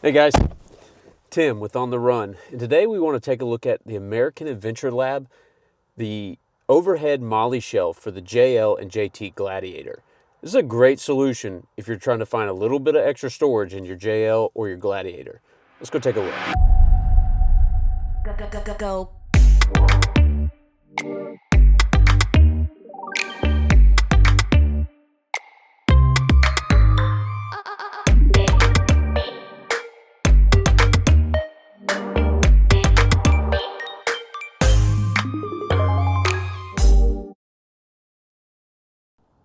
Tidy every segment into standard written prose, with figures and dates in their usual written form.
Hey guys, Tim with On the Run, and today we want to take a look at the American Adventure Lab, the overhead MOLLE shelf for the JL and Jeep Gladiator. This is a great solution if you're trying to find a little bit of extra storage in your JL or your Gladiator. Let's go take a look. Go.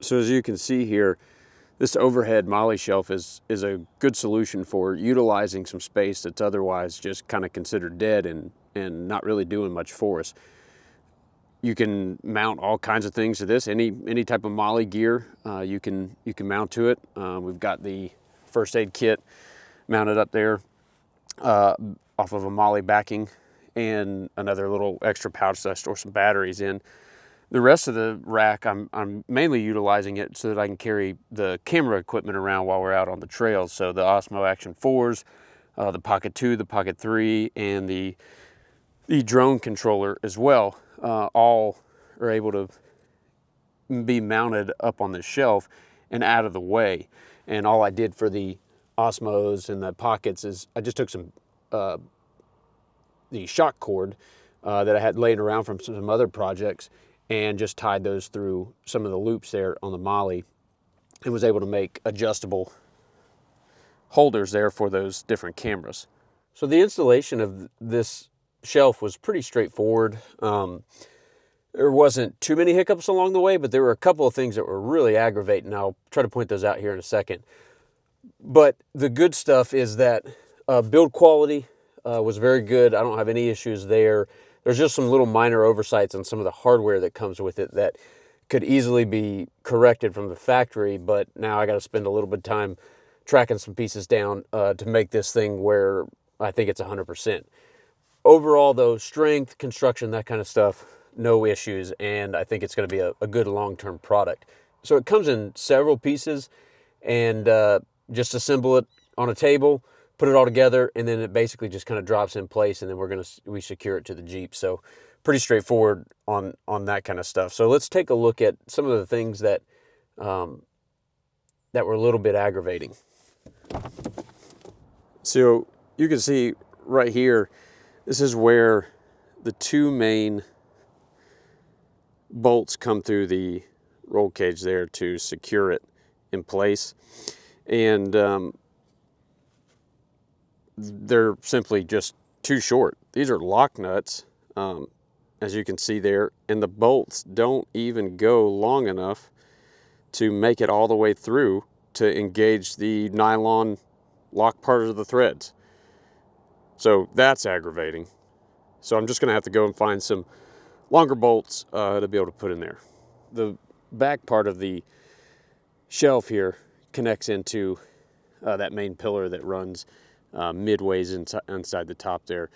So as you can see here, this overhead MOLLE shelf is a good solution for utilizing some space that's otherwise just kind of considered dead and not really doing much for us. You can mount all kinds of things to this. Any type of MOLLE gear you can mount to it. We've got the first aid kit mounted up there off of a MOLLE backing, and another little extra pouch that I store some batteries in. The rest of the rack, I'm mainly utilizing it so that I can carry the camera equipment around while we're out on the trails. So the Osmo Action 4s, the Pocket 2, the Pocket 3, and the drone controller as well, all are able to be mounted up on this shelf and out of the way. And all I did for the Osmos and the Pockets is I just took some the shock cord that I had laying around from some other projects and just tied those through some of the loops there on the MOLLE and was able to make adjustable holders there for those different cameras. So the installation of this shelf was pretty straightforward. There wasn't too many hiccups along the way, but there were a couple of things that were really aggravating. I'll try to point those out here in a second. But the good stuff is that build quality was very good. I don't have any issues there. There's just some little minor oversights on some of the hardware that comes with it that could easily be corrected from the factory, but now I got to spend a little bit of time tracking some pieces down to make this thing where I think it's 100%. Overall though, strength, construction, that kind of stuff, no issues, and I think it's going to be a good long-term product. So it comes in several pieces, and just assemble it on a table, put it all together, and then it basically just kind of drops in place, and then we secure it to the Jeep. So pretty straightforward on that kind of stuff. So let's take a look at some of the things that that were a little bit aggravating. So you can see right here, this is where the two main bolts come through the roll cage there to secure it in place. And they're simply just too short. These are lock nuts, as you can see there, and the bolts don't even go long enough to make it all the way through to engage the nylon lock part of the threads. So that's aggravating. So I'm just gonna have to go and find some longer bolts to be able to put in there. The back part of the shelf here connects into that main pillar that runs midways inside the top there.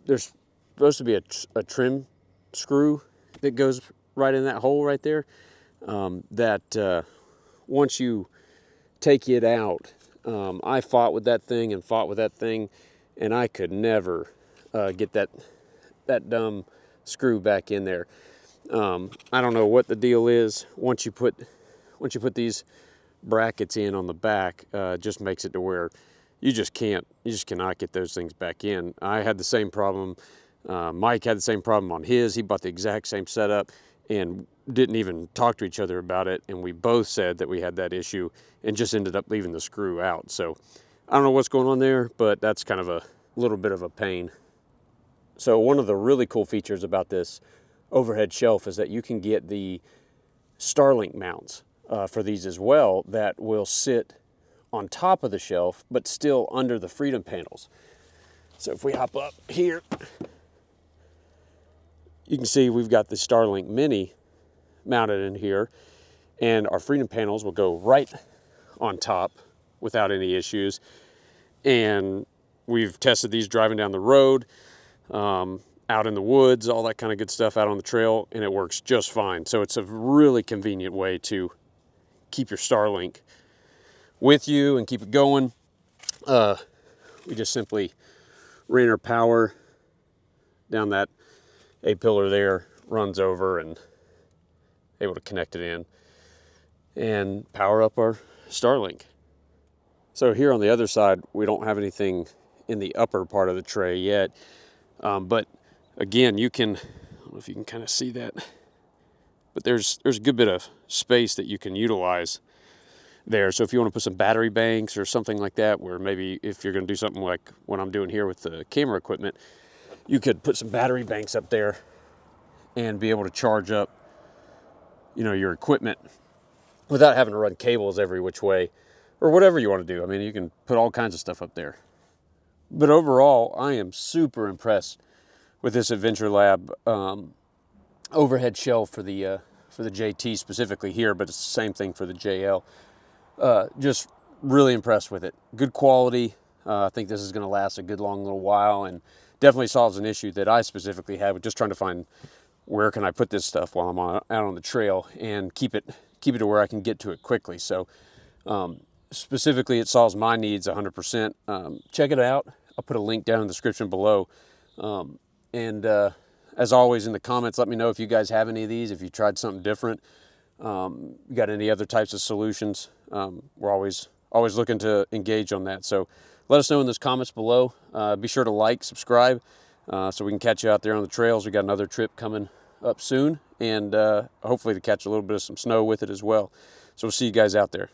There's supposed to be a trim screw that goes right in that hole right there, that once you take it out, I fought with that thing, and I could never get that dumb screw back in there. I don't know what the deal is. Once you put these brackets in on the back, it just makes it to where you just cannot get those things back in. I had the same problem. Mike had the same problem on his. He bought the exact same setup and didn't even talk to each other about it. And we both said that we had that issue and just ended up leaving the screw out. So I don't know what's going on there, but that's kind of a little bit of a pain. So one of the really cool features about this overhead shelf is that you can get the Starlink mounts for these as well that will sit on top of the shelf, but still under the Freedom panels. So if we hop up here, you can see we've got the Starlink Mini mounted in here, and our Freedom panels will go right on top without any issues. And we've tested these driving down the road, out in the woods, all that kind of good stuff out on the trail, and it works just fine. So it's a really convenient way to keep your Starlink with you and keep it going. we just simply ran our power down that A-pillar there, runs over, and able to connect it in and power up our Starlink. So here on the other side, we don't have anything in the upper part of the tray yet. But again, you can, I don't know if you can kind of see that, but there's a good bit of space that you can utilize there. So if you want to put some battery banks or something like that, where maybe if you're going to do something like what I'm doing here with the camera equipment, you could put some battery banks up there and be able to charge up, you know, your equipment without having to run cables every which way or whatever you want to do. I mean, you can put all kinds of stuff up there. But overall, I am super impressed with this Adventure Lab overhead shelf for the JT specifically here, but it's the same thing for the JL. Just really impressed with it. Good quality. I think this is going to last a good long little while, and definitely solves an issue that I specifically had with just trying to find where can I put this stuff while I'm out on the trail and keep it to where I can get to it quickly. So specifically, it solves my needs 100%. Check it out. I'll put a link down in the description below. As always, in the comments, let me know if you guys have any of these, if you tried something different. You got any other types of solutions? We're always looking to engage on that. So let us know in those comments below. Be sure to like, subscribe, so we can catch you out there on the trails. We got another trip coming up soon, and hopefully to catch a little bit of some snow with it as well. So we'll see you guys out there.